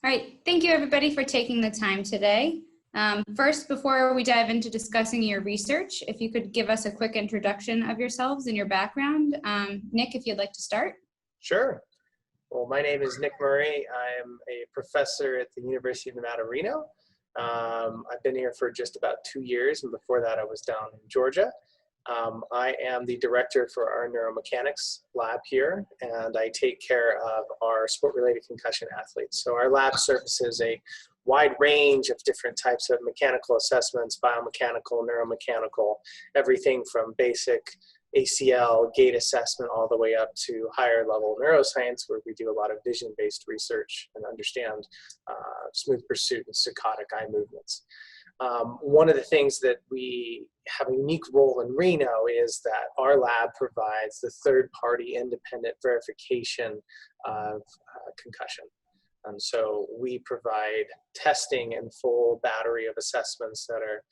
All right, thank you everybody for taking the time today. First, before we dive into discussing your research, if you could give us a quick introduction of yourselves and your background. Nick, if you'd like to start. Sure. Well, my name is Nick Murray. I'm a professor at the University of Nevada-Reno. I've been here for just about 2 years, and before that I was down in Georgia. I am the director for our neuromechanics lab here, and I take care of our sport-related concussion athletes. So our lab services a wide range of different types of mechanical assessments, biomechanical, neuromechanical, everything from basic ACL, gait assessment, all the way up to higher level neuroscience, where we do a lot of vision-based research and understand smooth pursuit and saccadic eye movements. One of the things that we have a unique role in Reno is that our lab provides the third-party independent verification of concussion. So we provide testing and full battery of assessments that are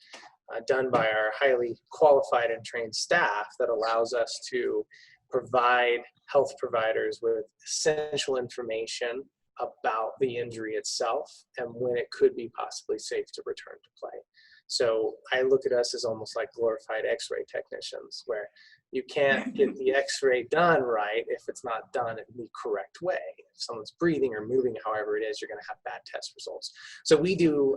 done by our highly qualified and trained staff that allows us to provide health providers with essential information about the injury itself and when it could be possibly safe to return to play. So I look at us as almost like glorified x-ray technicians, where you can't get the x-ray done right if it's not done in the correct way. If someone's breathing or moving however it is, you're going to have bad test results. So we do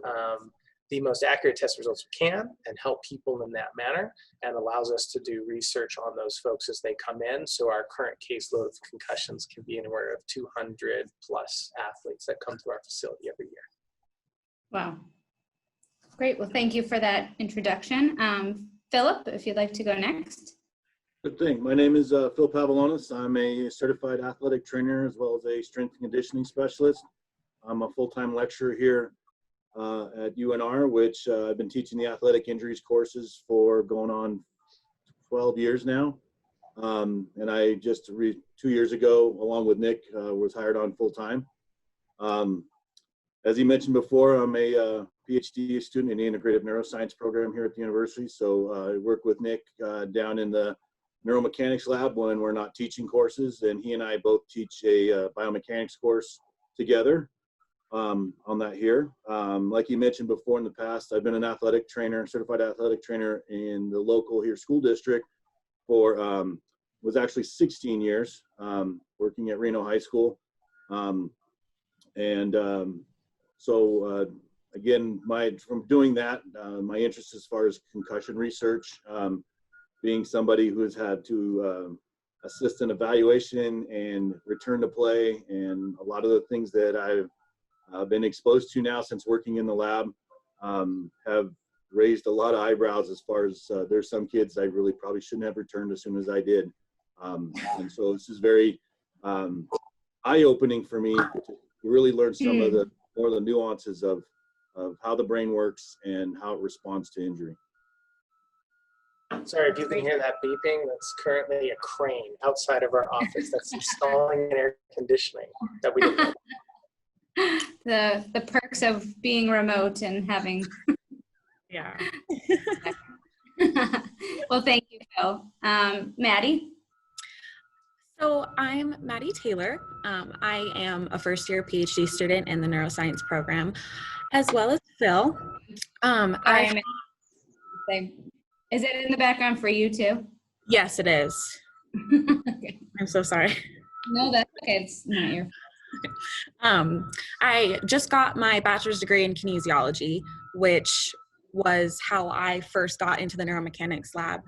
the most accurate test results we can and help people in that manner, and allows us to do research on those folks as they come in. So our current caseload of concussions can be anywhere of 200 plus athletes that come to our facility every year. Wow. Great. Well, thank you for that introduction. Philip, if you'd like to go next. Good thing. My name is Phil Pavilionis. I'm a certified athletic trainer as well as a strength and conditioning specialist. I'm a full-time lecturer here at UNR, which I've been teaching the athletic injuries courses for going on 12 years now. And I just 2 years ago, along with Nick, was hired on full-time. As he mentioned before, I'm a PhD student in the integrative neuroscience program here at the university. So I work with Nick down in the neuromechanics lab when we're not teaching courses, and he and I both teach a biomechanics course together on that here. Like you mentioned before in the past, I've been an athletic trainer, certified athletic trainer in the local here school district for, was actually 16 years, working at Reno High School. Again, from doing that, my interest as far as concussion research, being somebody who has had to assist in evaluation and return to play, and a lot of the things that I've been exposed to now since working in the lab have raised a lot of eyebrows as far as there's some kids I really probably shouldn't have returned as soon as I did. And so this is very eye-opening for me to really learn some of the more of the nuances of how the brain works and how it responds to injury. Sorry if you can hear that beeping. That's currently a crane outside of our office that's installing air conditioning that we didn't know. The perks of being remote and having. Yeah. Well, thank you, Phil. Maddie? So I'm Maddie Taylor. I am a first-year PhD student in the neuroscience program, as well as Phil. Is it in the background for you too? Yes, it is. Okay. I'm so sorry. No, that's okay. It's not your. I just got my bachelor's degree in kinesiology, which was how I first got into the neuromechanics lab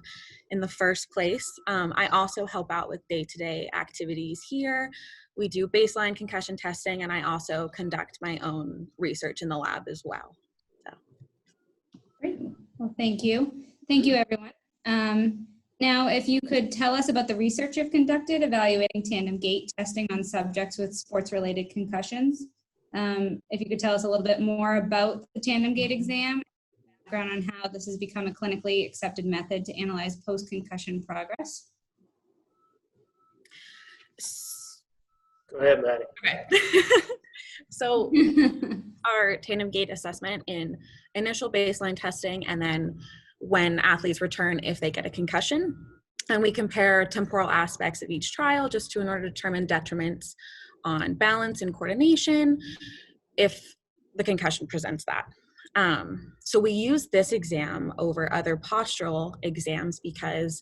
in the first place. I also help out with day-to-day activities here. We do baseline concussion testing, and I also conduct my own research in the lab as well. So. Great. Well, thank you. Thank you, everyone. Now, if you could tell us about the research you've conducted evaluating tandem gait testing on subjects with sports-related concussions. If you could tell us a little bit more about the Tandem Gait Exam, background on how this has become a clinically accepted method to analyze post-concussion progress. Go ahead, Maddie. Okay. So our Tandem Gait assessment in initial baseline testing, and then when athletes return if they get a concussion. And we compare temporal aspects of each trial just in order to determine detriments on balance and coordination. if the concussion presents that. So we use this exam over other postural exams because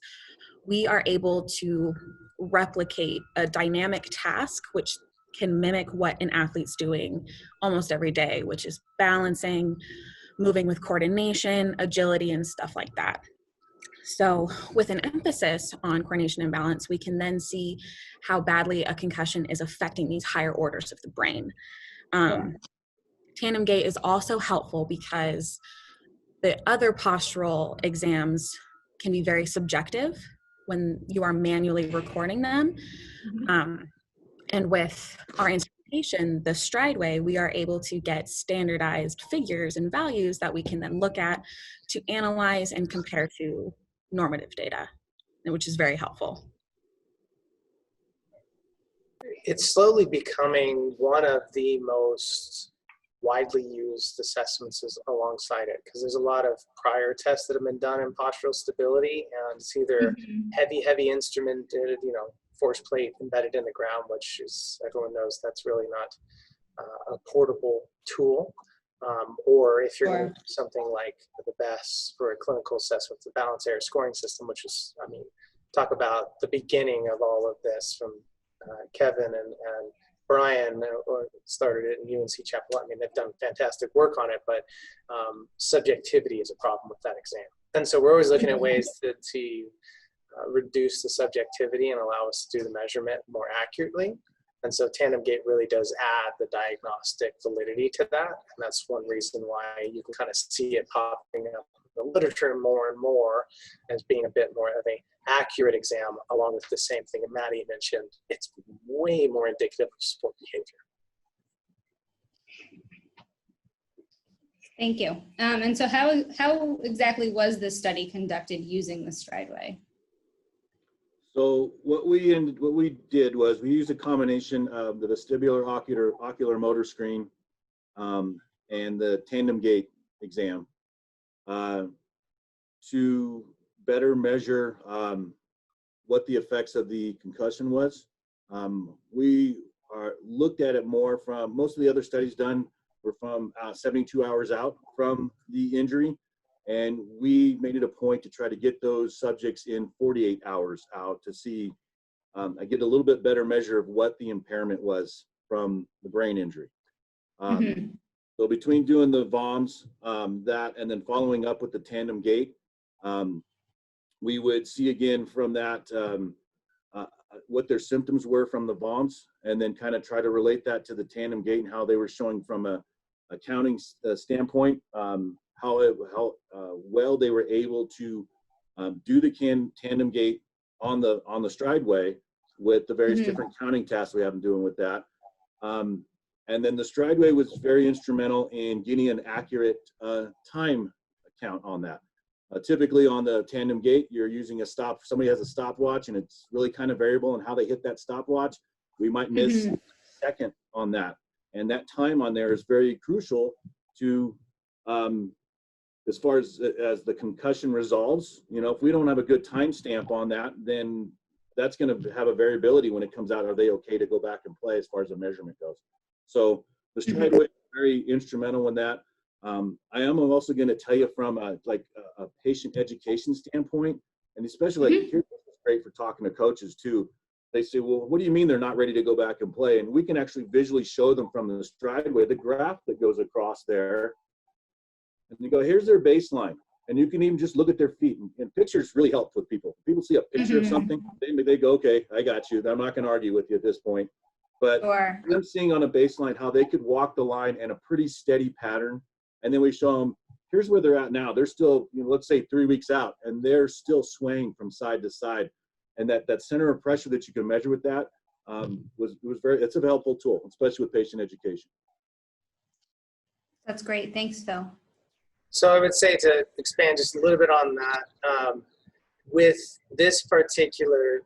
we are able to replicate a dynamic task which can mimic what an athlete's doing almost every day, which is balancing, moving with coordination, agility, and stuff like that. So with an emphasis on coordination and balance, we can then see how badly a concussion is affecting these higher orders of the brain. Tandem Gait is also helpful because the other postural exams can be very subjective when you are manually recording them. And with our instrumentation, the Strideway, we are able to get standardized figures and values that we can then look at to analyze and compare to normative data, which is very helpful. It's slowly becoming one of the most widely used assessments alongside it, because there's a lot of prior tests that have been done in postural stability, and it's either heavy instrumented, force plate embedded in the ground, which is, everyone knows that's really not a portable tool, or if you're going to do something like the BESS for a clinical assessment, the balance error scoring system, which is, talk about the beginning of all of this from Kevin and Brian started it in UNC Chapel. They've done fantastic work on it, but subjectivity is a problem with that exam. And so we're always looking at ways to reduce the subjectivity and allow us to do the measurement more accurately. And so Tandem Gait really does add the diagnostic validity to that. And that's one reason why you can kind of see it popping up in the literature more and more as being a bit more of an accurate exam, along with the same thing that Maddie mentioned. It's way more indicative of sport behavior. Thank you. And so how exactly was this study conducted using the Strideway? So what we did was we used a combination of the vestibular ocular motor screen and the Tandem Gait exam to better measure what the effects of the concussion was. We looked at it more from, most of the other studies done were from 72 hours out from the injury. And we made it a point to try to get those subjects in 48 hours out to see, I get a little bit better measure of what the impairment was from the brain injury. So between doing the VOMs, that, and then following up with the Tandem Gait, we would see again from that what their symptoms were from the VOMs, and then kind of try to relate that to the Tandem Gait and how they were showing from a counting standpoint, how well they were able to do the Tandem Gait on the Strideway with the various different counting tasks we have them doing with that. And then the Strideway was very instrumental in getting an accurate time count on that. Typically on the Tandem Gait, you're using a somebody has a stopwatch, and it's really kind of variable in how they hit that stopwatch. We might miss a second on that. And that time on there is very crucial to, as far as the concussion resolves. If we don't have a good timestamp on that, then that's going to have a variability when it comes out. Are they okay to go back and play as far as the measurement goes? So the Strideway is very instrumental in that. I am also going to tell you from a patient education standpoint, and especially here's great for talking to coaches too. They say, well, what do you mean they're not ready to go back and play? And we can actually visually show them from the Strideway, the graph that goes across there. And you go, here's their baseline. And you can even just look at their feet. And pictures really help with people. People see a picture of something, they go, okay, I got you. I'm not going to argue with you at this point. But I'm seeing on a baseline how they could walk the line in a pretty steady pattern. And then we show them, here's where they're at now. They're still, let's say 3 weeks out, and they're still swaying from side to side. And that center of pressure that you can measure with that it's a helpful tool, especially with patient education. That's great. Thanks, Phil. So I would say, to expand just a little bit on that, with this particular,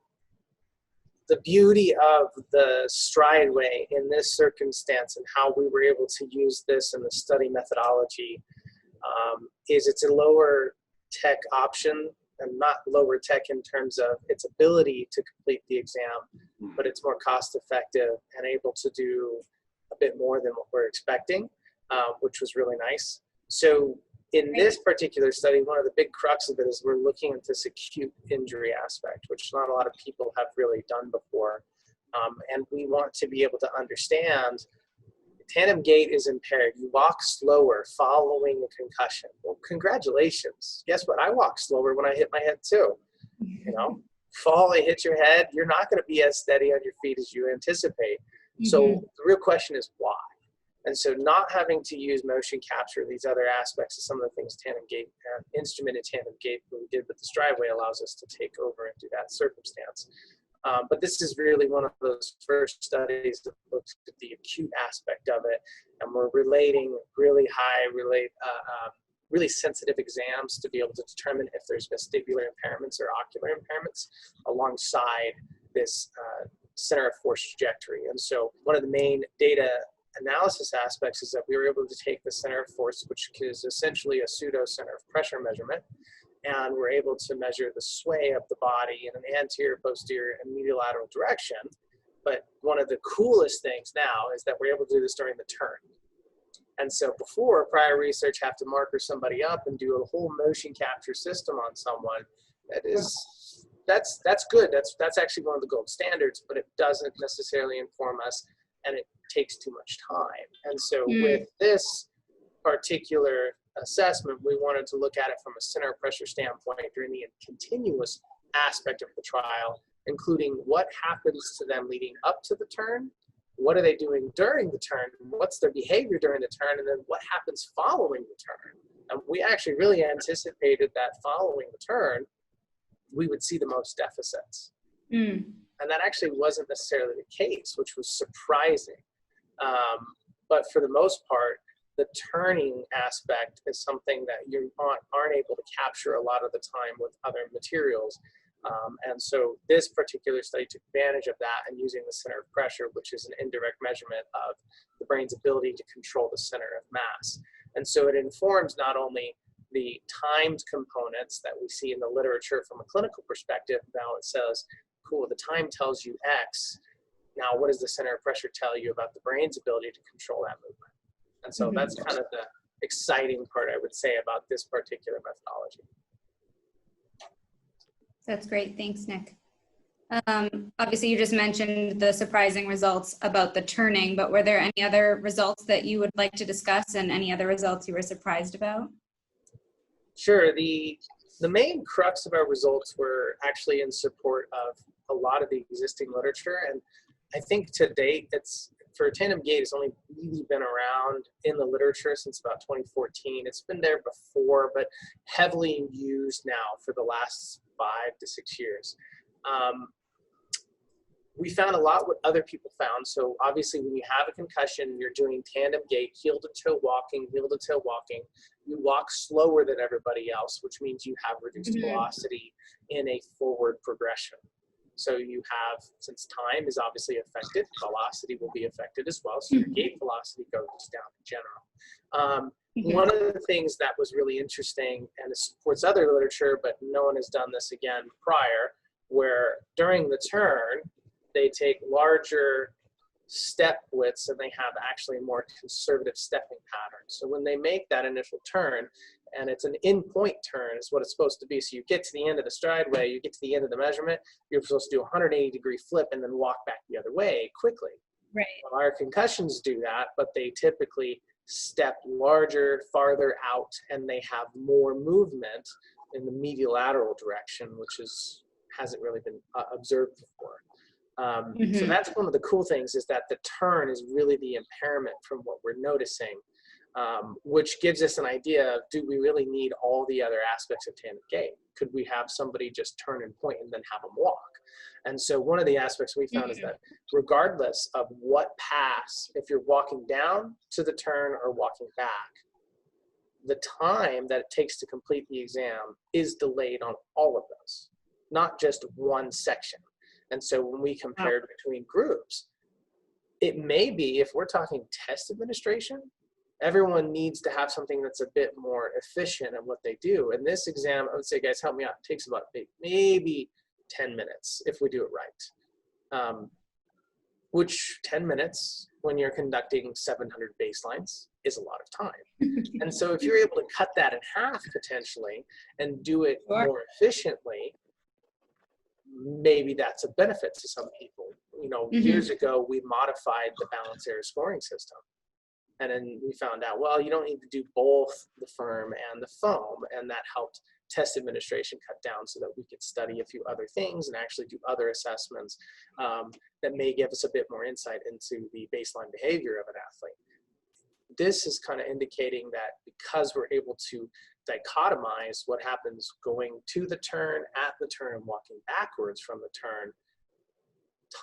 the beauty of the Strideway in this circumstance and how we were able to use this in the study methodology is it's a lower tech option, and not lower tech in terms of its ability to complete the exam, but it's more cost effective and able to do a bit more than what we're expecting, which was really nice. So in this particular study, one of the big crux of it is we're looking at this acute injury aspect, which not a lot of people have really done before. And we want to be able to understand tandem gait is impaired. You walk slower following a concussion. Well, congratulations. Guess what? I walk slower when I hit my head too. You know, fall and hit your head, you're not going to be as steady on your feet as you anticipate. So the real question is why? And so not having to use motion capture, these other aspects of some of the things tandem gait, instrumented tandem gait, what we did with the Strideway allows us to take over and do that circumstance. But this is really one of those first studies that looks at the acute aspect of it. And we're relating really high, really sensitive exams to be able to determine if there's vestibular impairments or ocular impairments alongside this center of force trajectory. And so one of the main data analysis aspects is that we were able to take the center of force, which is essentially a pseudo center of pressure measurement, and we're able to measure the sway of the body in an anterior, posterior, and medial lateral direction. But one of the coolest things now is that we're able to do this during the turn. And so before, prior research have to marker somebody up and do a whole motion capture system on someone. That's good. That's actually one of the gold standards, but it doesn't necessarily inform us, and it takes too much time. And so with this particular assessment, we wanted to look at it from a center of pressure standpoint during the continuous aspect of the trial, including what happens to them leading up to the turn, what are they doing during the turn, what's their behavior during the turn, and then what happens following the turn. And we actually really anticipated that following the turn, we would see the most deficits. And that actually wasn't necessarily the case, which was surprising. But for the most part, the turning aspect is something that you aren't able to capture a lot of the time with other materials. And so this particular study took advantage of that and using the center of pressure, which is an indirect measurement of the brain's ability to control the center of mass. And so it informs not only the timed components that we see in the literature from a clinical perspective. Now it says, cool, the time tells you X. Now what does the center of pressure tell you about the brain's ability to control that movement? And so that's kind of the exciting part, I would say, about this particular methodology. That's great. Thanks, Nick. Obviously, you just mentioned the surprising results about the turning, but were there any other results that you would like to discuss and any other results you were surprised about? Sure. The main crux of our results were actually in support of a lot of the existing literature. And I think to date, for tandem gait, it's only really been around in the literature since about 2014. It's been there before, but heavily used now for the last 5 to 6 years. We found a lot what other people found. So obviously when you have a concussion, you're doing tandem gait, heel to toe walking, you walk slower than everybody else, which means you have reduced velocity in a forward progression. So you have, since time is obviously affected, velocity will be affected as well. So your gait velocity goes down in general. One of the things that was really interesting, and it supports other literature, but no one has done this again prior, where during the turn, they take larger step widths and they have actually more conservative stepping patterns. So when they make that initial turn, and it's an in-point turn is what it's supposed to be. So you get to the end of the Strideway, you get to the end of the measurement, you're supposed to do a 180-degree flip and then walk back the other way quickly. Right. Well, our concussions do that, but they typically step larger, farther out, and they have more movement in the medial lateral direction, which hasn't really been observed before. So that's one of the cool things, is that the turn is really the impairment from what we're noticing, which gives us an idea of, do we really need all the other aspects of tandem gait? Could we have somebody just turn and point and then have them walk? And so one of the aspects we found is that regardless of what pass, if you're walking down to the turn or walking back, the time that it takes to complete the exam is delayed on all of those, not just one section. And so when we compared between groups, it may be, if we're talking test administration, everyone needs to have something that's a bit more efficient in what they do. And this exam, I would say, guys, help me out. It takes about maybe 10 minutes if we do it right. which 10 minutes when you're conducting 700 baselines is a lot of time. And so if you're able to cut that in half potentially and do it more efficiently, maybe that's a benefit to some people. You know, years ago, we modified the balance error scoring system. And then we found out, well, you don't need to do both the firm and the foam. And that helped test administration cut down so that we could study a few other things and actually do other assessments that may give us a bit more insight into the baseline behavior of an athlete. This is kind of indicating that because we're able to dichotomize what happens going to the turn, at the turn, and walking backwards from the turn,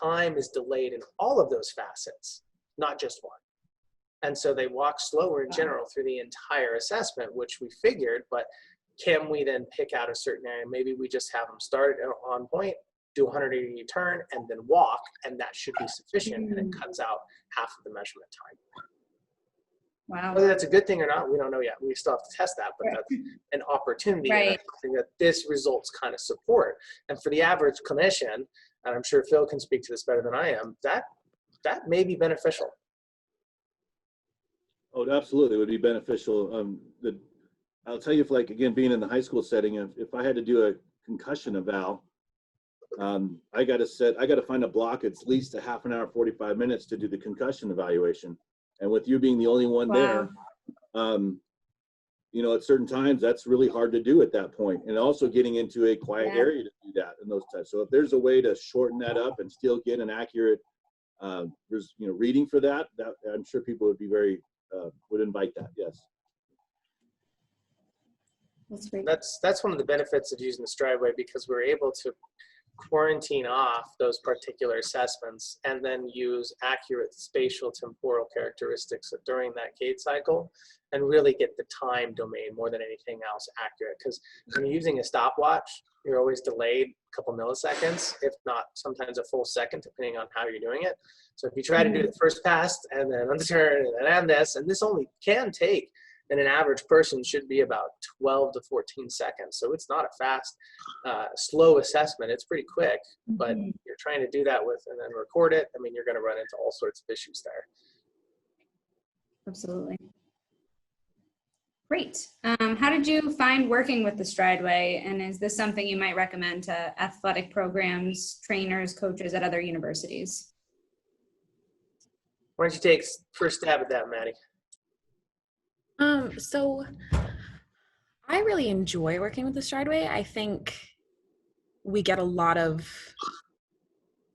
time is delayed in all of those facets, not just one. And so they walk slower in general through the entire assessment, which we figured, but can we then pick out a certain area? Maybe we just have them start on point, do 180 turn, and then walk, and that should be sufficient, and it cuts out half of the measurement time. Wow. Whether that's a good thing or not, we don't know yet. We still have to test that, but that's an opportunity and something that this results kind of support. And for the average clinician, and I'm sure Phil can speak to this better than I am, that may be beneficial. Oh, absolutely, it would be beneficial. I'll tell you, if like, again, being in the high school setting, if I had to do a concussion eval, I got to find a block at least a half an hour, 45 minutes to do the concussion evaluation. And with you being the only one there, you know, at certain times, that's really hard to do at that point. And also getting into a quiet area to do that and those types. So if there's a way to shorten that up and still get an accurate, reading for that, I'm sure people would be very, would invite that, yes. That's great. That's one of the benefits of using the Strideway, because we're able to quarantine off those particular assessments and then use accurate spatial temporal characteristics during that gait cycle and really get the time domain more than anything else accurate. Because when you're using a stopwatch, you're always delayed a couple milliseconds, if not sometimes a full second, depending on how you're doing it. So if you try to do the first pass and then on the turn and then this, and this only can take, and an average person should be about 12 to 14 seconds. So it's not a fast, slow assessment. It's pretty quick, but you're trying to do that with and then record it. I mean, you're going to run into all sorts of issues there. Absolutely. Great. How did you find working with the Strideway? And is this something you might recommend to athletic programs, trainers, coaches at other universities? Why don't you take first stab at that, Maddie? So I really enjoy working with the Strideway. I think we get a lot of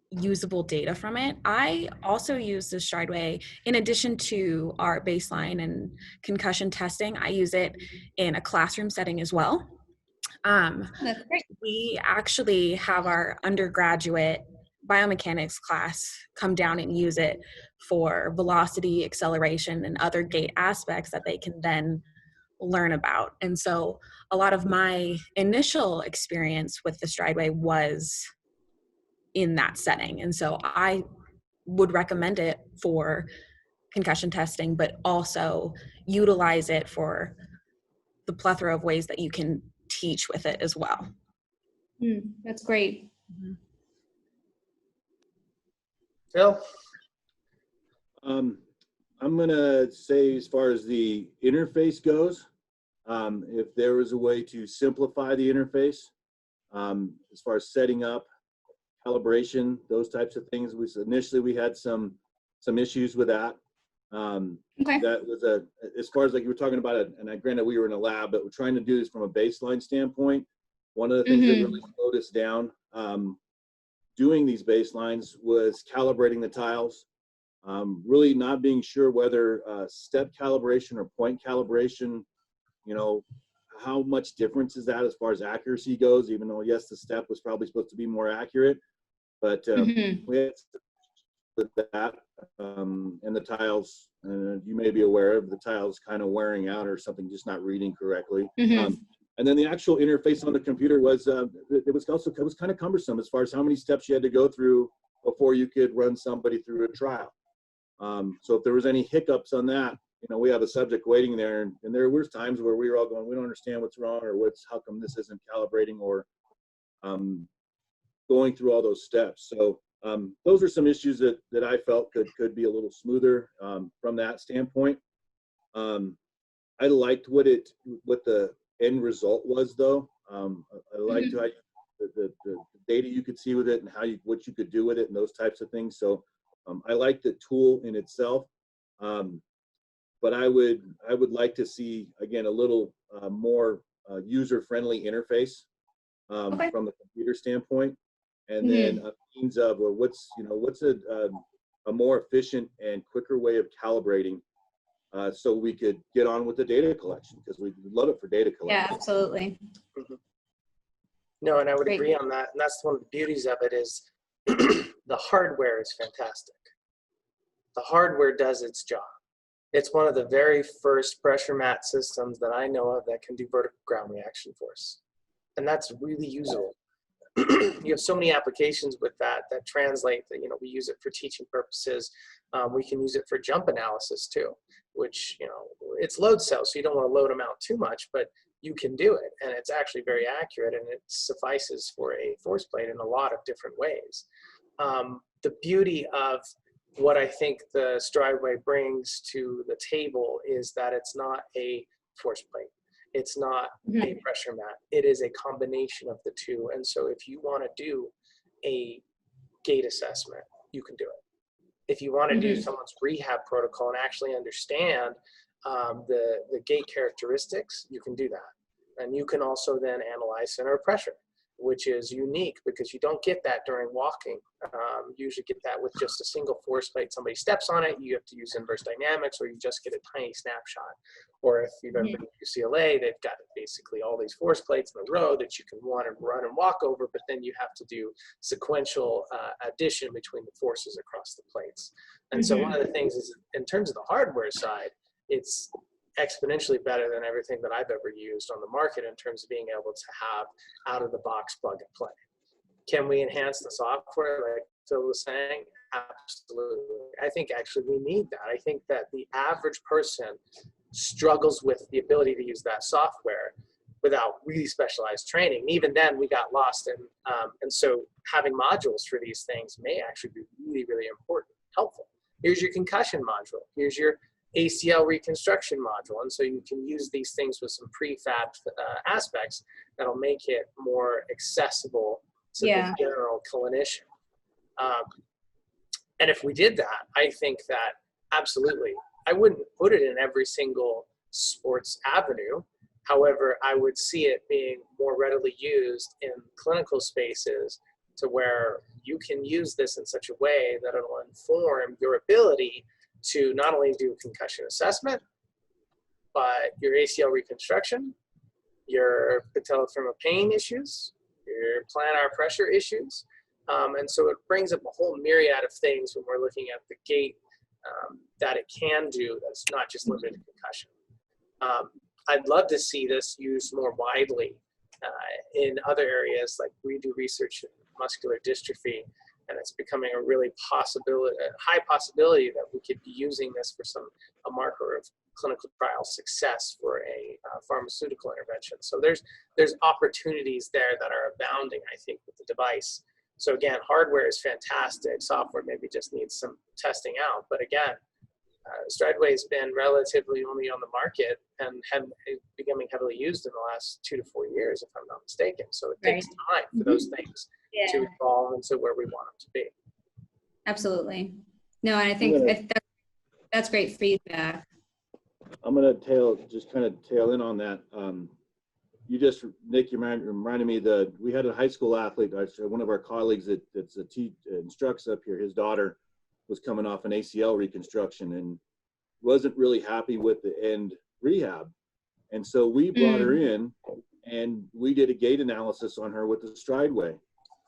usable data from it. I also use the Strideway in addition to our baseline and concussion testing. I use it in a classroom setting as well. That's great. We actually have our undergraduate biomechanics class come down and use it for velocity, acceleration, and other gait aspects that they can then learn about. And so a lot of my initial experience with the Strideway was in that setting. And so I would recommend it for concussion testing, but also utilize it for the plethora of ways that you can teach with it as well. That's great. Phil? I'm going to say, as far as the interface goes, if there was a way to simplify the interface, as far as setting up, calibration, those types of things, initially we had some issues with that. Okay. That was as far as like you were talking about it, and granted we were in a lab, but we're trying to do this from a baseline standpoint. One of the things that really slowed us down doing these baselines was calibrating the tiles, really not being sure whether step calibration or point calibration, you know, how much difference is that as far as accuracy goes, even though, yes, the step was probably supposed to be more accurate, but we had with that and the tiles, you may be aware of the tiles kind of wearing out or something, just not reading correctly. And then the actual interface on the computer was, it was kind of cumbersome as far as how many steps you had to go through before you could run somebody through a trial. So if there was any hiccups on that, you know, we have a subject waiting there, and there were times where we were all going, we don't understand what's wrong, or how come this isn't calibrating, or going through all those steps. So Those are some issues that I felt could be a little smoother from that standpoint. I liked what the end result was, though. I liked how the data you could see with it and what you could do with it and those types of things. So I like the tool in itself, but I would like to see, again, a little more user-friendly interface from the computer standpoint, and then a means of, or what's a more efficient and quicker way of calibrating, so we could get on with the data collection, because we love it for data collection. Yeah, absolutely. No, and I would Great. agree on that. And that's one of the beauties of it is the hardware is fantastic. The hardware does its job. It's one of the very first pressure mat systems that I know of that can do vertical ground reaction force. And that's really usable. You have so many applications with that translate that, we use it for teaching purposes. We can use it for jump analysis too, which, it's load cells, so you don't want to load them out too much, but you can do it. And it's actually very accurate, and it suffices for a force plate in a lot of different ways. The beauty of what I think the Strideway brings to the table is that it's not a force plate. It's not a pressure mat. It is a combination of the two. And so if you want to do a gait assessment, you can do it. If you want to do someone's rehab protocol and actually understand the gait characteristics, you can do that. And you can also then analyze center of pressure, which is unique because you don't get that during walking. You usually get that with just a single force plate. Somebody steps on it, you have to use inverse dynamics, or you just get a tiny snapshot. Or if you've ever been to UCLA, they've got basically all these force plates in a row that you can want to run and walk over, but then you have to do sequential addition between the forces across the plates. And so one of the things is, in terms of the hardware side, it's exponentially better than everything that I've ever used on the market in terms of being able to have out-of-the-box plug and play. Can we enhance the software, like Phil was saying? Absolutely. I think actually we need that. I think that the average person struggles with the ability to use that software without really specialized training. Even then, we got lost in, and so having modules for these things may actually be really, really important, helpful. Here's your concussion module. Here's your ACL reconstruction module. And so you can use these things with some prefab aspects that'll make it more accessible to the general clinician. And if we did that, I think that absolutely, I wouldn't put it in every single sports avenue. However, I would see it being more readily used in clinical spaces to where you can use this in such a way that it'll inform your ability to not only do concussion assessment, but your ACL reconstruction, your patellofemoral pain issues, your plantar pressure issues. And so it brings up a whole myriad of things when we're looking at the gait that it can do that's not just limited to concussion. I'd love to see this used more widely in other areas, like we do research in muscular dystrophy, and it's becoming a really high possibility that we could be using this for a marker of clinical trial success for a pharmaceutical intervention. So there's opportunities there that are abounding, I think, with the device. So again, hardware is fantastic. Software maybe just needs some testing out. But again, Strideway has been relatively only on the market and becoming heavily used in the last 2 to 4 years, if I'm not mistaken. So it takes time for those things to evolve into where we want them to be. Absolutely. No, and I think that's great feedback. I'm going to just kind of tail in on that. Nick, you reminded me that we had a high school athlete, one of our colleagues that instructs up here, his daughter was coming off an ACL reconstruction and wasn't really happy with the end rehab. And so we brought her in and we did a gait analysis on her with the Strideway.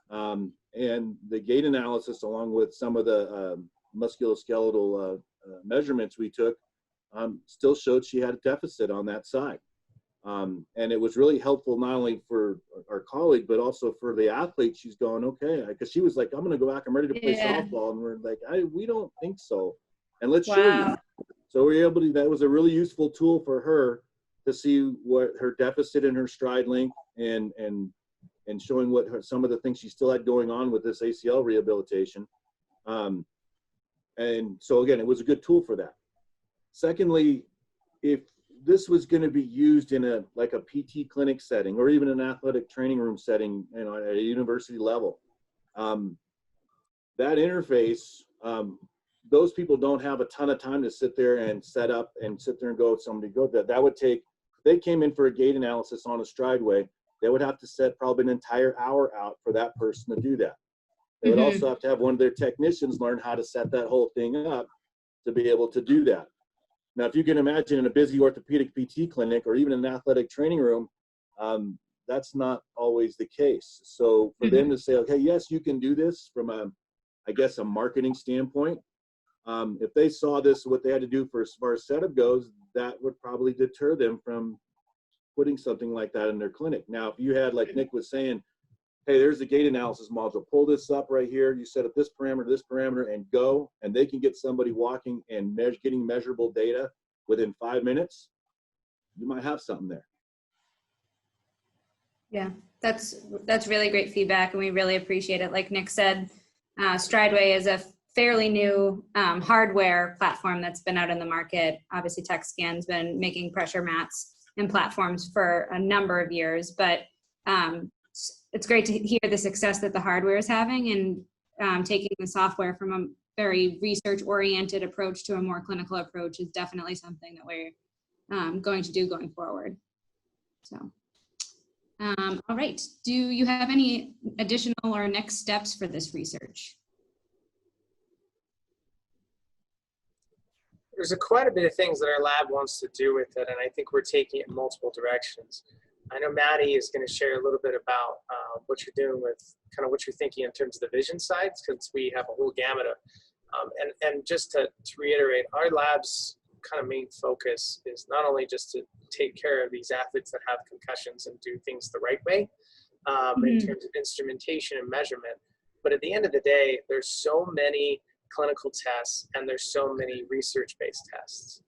And the gait analysis, along with some of the musculoskeletal measurements we took, still showed she had a deficit on that side. And it was really helpful not only for our colleague, but also for the athlete. She's going, okay, because she was like, I'm going to go back. I'm ready to play softball. And we're like, we don't think so. And let's show you. So we were able to, that was a really useful tool for her to see what her deficit in her stride length and and showing what some of the things she still had going on with this ACL rehabilitation. And so again, it was a good tool for that. Secondly, if this was going to be used in a PT clinic setting or even an athletic training room setting, at a university level, that interface, those people don't have a ton of time to sit there and set up and sit there and go, somebody go that. That would take, if they came in for a gait analysis on a Strideway, they would have to set probably an entire hour out for that person to do that. They would also have to have one of their technicians learn how to set that whole thing up to be able to do that. Now, if you can imagine in a busy orthopedic PT clinic or even an athletic training room, that's not always the case. So for them to say, okay, yes, you can do this from a marketing standpoint. If they saw this, what they had to do for as far as setup goes, that would probably deter them from putting something like that in their clinic. Now, if you had, like Nick was saying, hey, there's the gait analysis module, pull this up right here, you set up this parameter, and go, and they can get somebody walking and getting measurable data within 5 minutes, you might have something there. Yeah, that's really great feedback, and we really appreciate it. Like Nick said, Strideway is a fairly new hardware platform that's been out in the market. Obviously, Tekscan's been making pressure mats and platforms for a number of years, but it's great to hear the success that the hardware is having, and taking the software from a very research-oriented approach to a more clinical approach is definitely something that we're going to do going forward. So, all right. Do you have any additional or next steps for this research? There's quite a bit of things that our lab wants to do with it, and I think we're taking it in multiple directions. I know Maddie is going to share a little bit about what you're doing with kind of what you're thinking in terms of the vision side, since we have a whole gamut of, and just to reiterate, our lab's kind of main focus is not only just to take care of these athletes that have concussions and do things the right way in terms of instrumentation and measurement, but at the end of the day, there's so many clinical tests and there's so many research-based tests.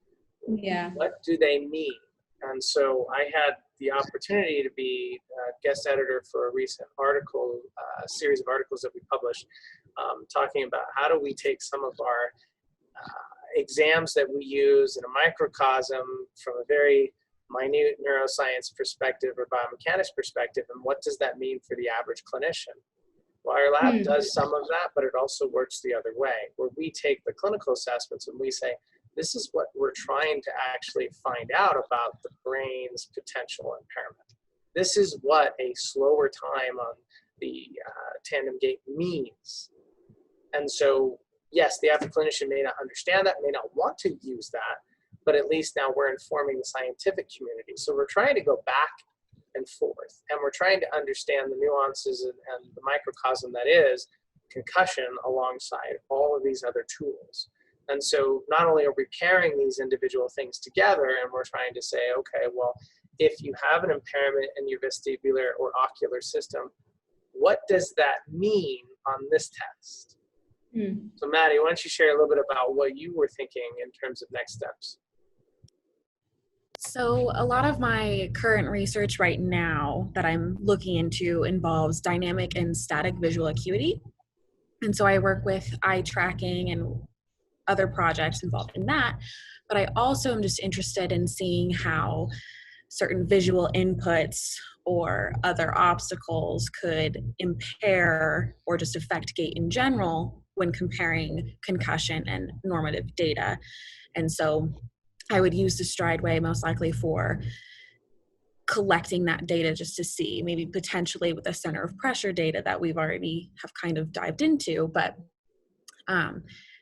Yeah. What do they mean? And so I had the opportunity to be a guest editor for a recent article, a series of articles that we published, talking about how do we take some of our exams that we use in a microcosm from a very minute neuroscience perspective or biomechanics perspective, and what does that mean for the average clinician? Well, our lab does some of that, but it also works the other way, where we take the clinical assessments and we say, this is what we're trying to actually find out about the brain's potential impairment. This is what a slower time on the tandem gait means. And so, yes, the average clinician may not understand that, may not want to use that, but at least now we're informing the scientific community. So we're trying to go back and forth, and we're trying to understand the nuances and the microcosm that is concussion alongside all of these other tools. And so not only are we pairing these individual things together, and we're trying to say, okay, well, if you have an impairment in your vestibular or ocular system, what does that mean on this test? So Maddie, why don't you share a little bit about what you were thinking in terms of next steps? So a lot of my current research right now that I'm looking into involves dynamic and static visual acuity. And so I work with eye tracking and other projects involved in that, but I also am just interested in seeing how certain visual inputs or other obstacles could impair or just affect gait in general when comparing concussion and normative data. And so I would use the Strideway most likely for collecting that data just to see, maybe potentially with the center of pressure data that we've already have kind of dived into, but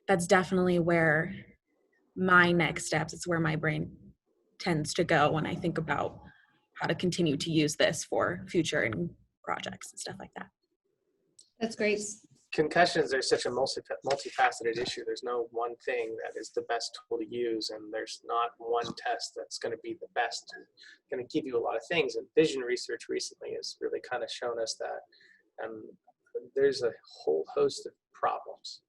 that's definitely where my next steps, it's where my brain tends to go when I think about how to continue to use this for future projects and stuff like that. That's great. Concussions are such a multifaceted issue. There's no one thing that is the best tool to use, and there's not one test that's going to be the best, going to give you a lot of things. And vision research recently has really kind of shown us that there's a whole host of problems.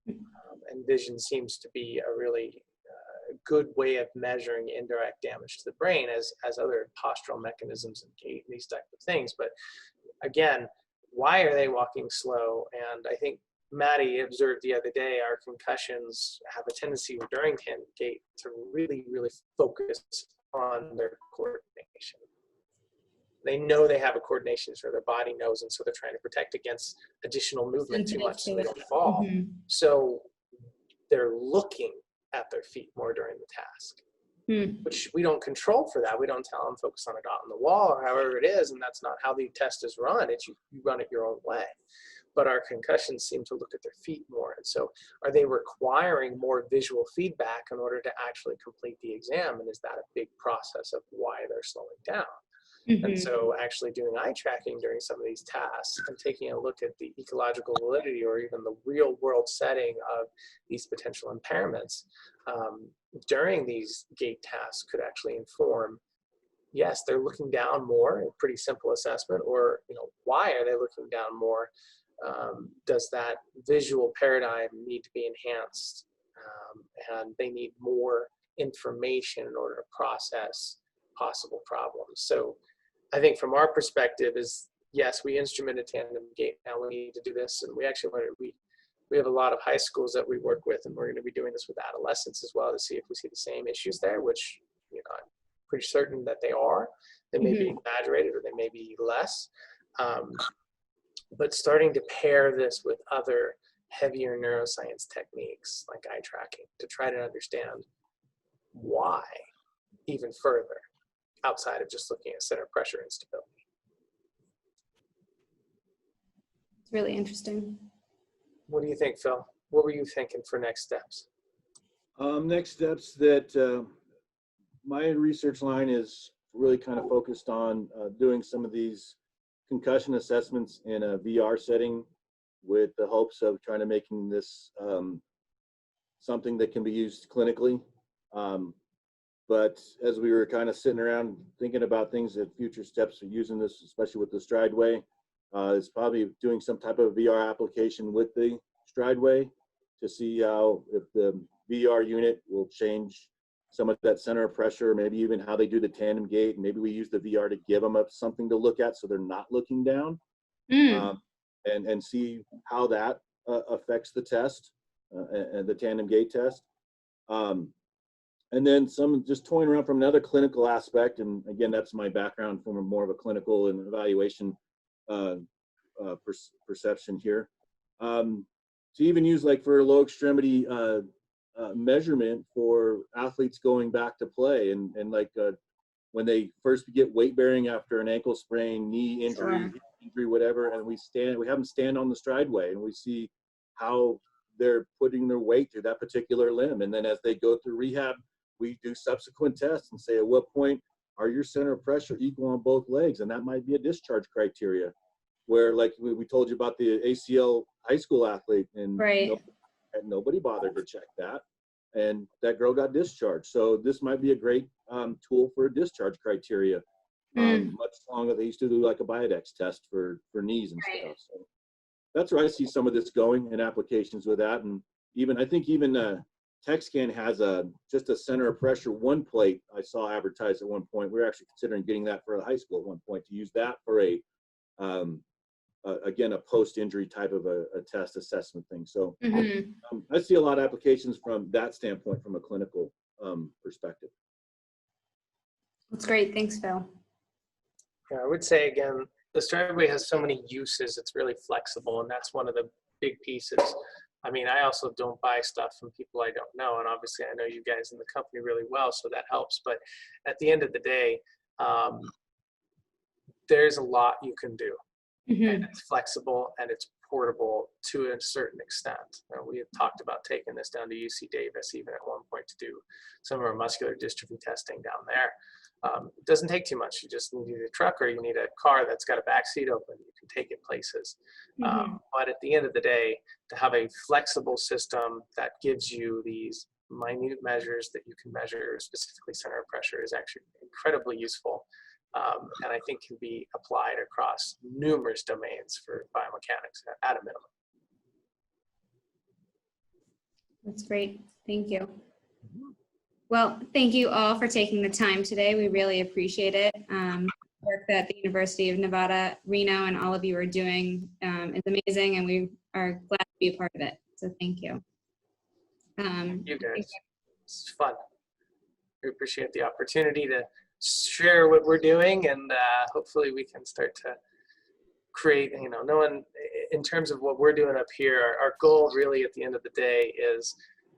And vision seems to be a really good way of measuring indirect damage to the brain as other postural mechanisms and gait and these type of things. But again, why are they walking slow? And I think Maddie observed the other day, our concussions have a tendency during tandem gait to really, really focus on their coordination. They know they have a coordination issue, their body knows, and so they're trying to protect against additional movement too much so they don't fall. So they're looking at their feet more during the task, which we don't control for that. We don't tell them focus on a dot on the wall or however it is, and that's not how the test is run. It's you run it your own way. But our concussions seem to look at their feet more. And so are they requiring more visual feedback in order to actually complete the exam? And is that a big process of why they're slowing down? And so actually doing eye tracking during some of these tasks and taking a look at the ecological validity or even the real world setting of these potential impairments during these gait tasks could actually inform, yes, they're looking down more, a pretty simple assessment, or, you know, why are they looking down more? Does that visual paradigm need to be enhanced? And they need more information in order to process possible problems. So I think from our perspective is, yes, we instrumented tandem gait. Now we need to do this. And we actually we have a lot of high schools that we work with, and we're going to be doing this with adolescents as well to see if we see the same issues there, which, you know, I'm pretty certain that they are. They may be exaggerated or they may be less. But starting to pair this with other heavier neuroscience techniques like eye tracking to try to understand why even further outside of just looking at center pressure and stability. It's really interesting. What do you think, Phil? What were you thinking for next steps? Next steps that my research line is really kind of focused on doing some of these concussion assessments in a VR setting with the hopes of trying to making this something that can be used clinically. But as we were kind of sitting around thinking about things that future steps of using this, especially with the Strideway, is probably doing some type of VR application with the Strideway to see how, if the VR unit will change some of that center of pressure, maybe even how they do the tandem gait. Maybe we use the VR to give them something to look at so they're not looking down, and see how that affects the test and the tandem gait test. And then some just toying around from another clinical aspect. And again, that's my background from more of a clinical and evaluation perception here. To even use like for low extremity measurement for athletes going back to play and like when they first get weight bearing after an ankle sprain, knee injury, injury, whatever, and we have them stand on the Strideway and we see how they're putting their weight through that particular limb. And then as they go through rehab, we do subsequent tests and say, at what point are your center of pressure equal on both legs? And that might be a discharge criteria where, like we told you about the ACL high school athlete, and nobody bothered to check that. And that girl got discharged. So this might be a great tool for a discharge criteria. Much longer, they used to do like a Biodex test for knees and stuff. So that's where I see some of this going in applications with that. And even, I think even Tekscan has just a center of pressure one plate I saw advertised at one point. We were actually considering getting that for a high school at one point to use that for again, a post-injury type of a test assessment thing. So I see a lot of applications from that standpoint, from a clinical perspective. That's great. Thanks, Phil. Yeah, I would say, again, the Strideway has so many uses. It's really flexible, and that's one of the big pieces. I mean, I also don't buy stuff from people I don't know, and obviously I know you guys in the company really well, so that helps. But at the end of the day, there's a lot you can do. And it's flexible and it's portable to a certain extent. We had talked about taking this down to UC Davis even at one point to do some of our muscular dystrophy testing down there. It doesn't take too much. You just need a truck or you need a car that's got a back seat open. You can take it places. But at the end of the day, to have a flexible system that gives you these minute measures that you can measure, specifically center of pressure, is actually incredibly useful. And I think can be applied across numerous domains for biomechanics at a minimum. That's great. Thank you. Well, thank you all for taking the time today. We really appreciate it. work that the University of Nevada-Reno and all of you are doing is amazing, and we are glad to be a part of it. So thank you. You guys, it's fun. We appreciate the opportunity to share what we're doing, and hopefully we can start to create, no one, in terms of what we're doing up here, our goal really at the end of the day is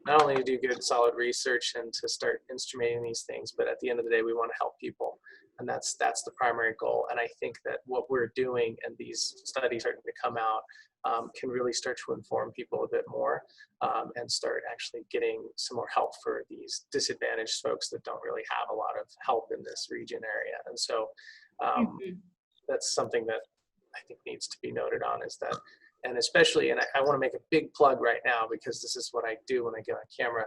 not only to do good, solid research and to start instrumenting these things, but at the end of the day, we want to help people. And that's the primary goal. And I think that what we're doing and these studies starting to come out can really start to inform people a bit more and start actually getting some more help for these disadvantaged folks that don't really have a lot of help in this region area. And so that's something that I think needs to be noted on, is that, and especially, and I want to make a big plug right now because this is what I do when I get on camera.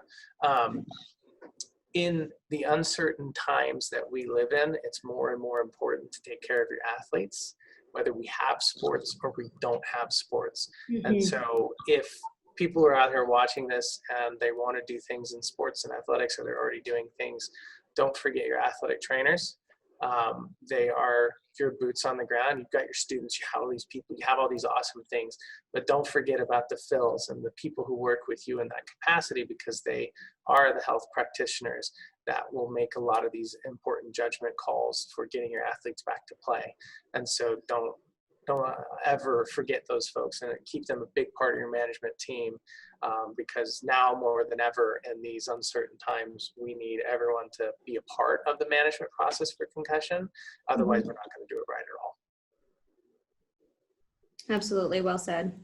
In the uncertain times that we live in, it's more and more important to take care of your athletes, whether we have sports or we don't have sports. And so if people are out here watching this and they want to do things in sports and athletics, or they're already doing things, don't forget your athletic trainers. They are your boots on the ground. You've got your students, you have all these people, you have all these awesome things, but don't forget about the Phils and the people who work with you in that capacity, because they are the health practitioners that will make a lot of these important judgment calls for getting your athletes back to play. And so don't ever forget those folks, and keep them a big part of your management team, because now more than ever in these uncertain times, we need everyone to be a part of the management process for concussion. Otherwise, we're not going to do it right at all. Absolutely, well said.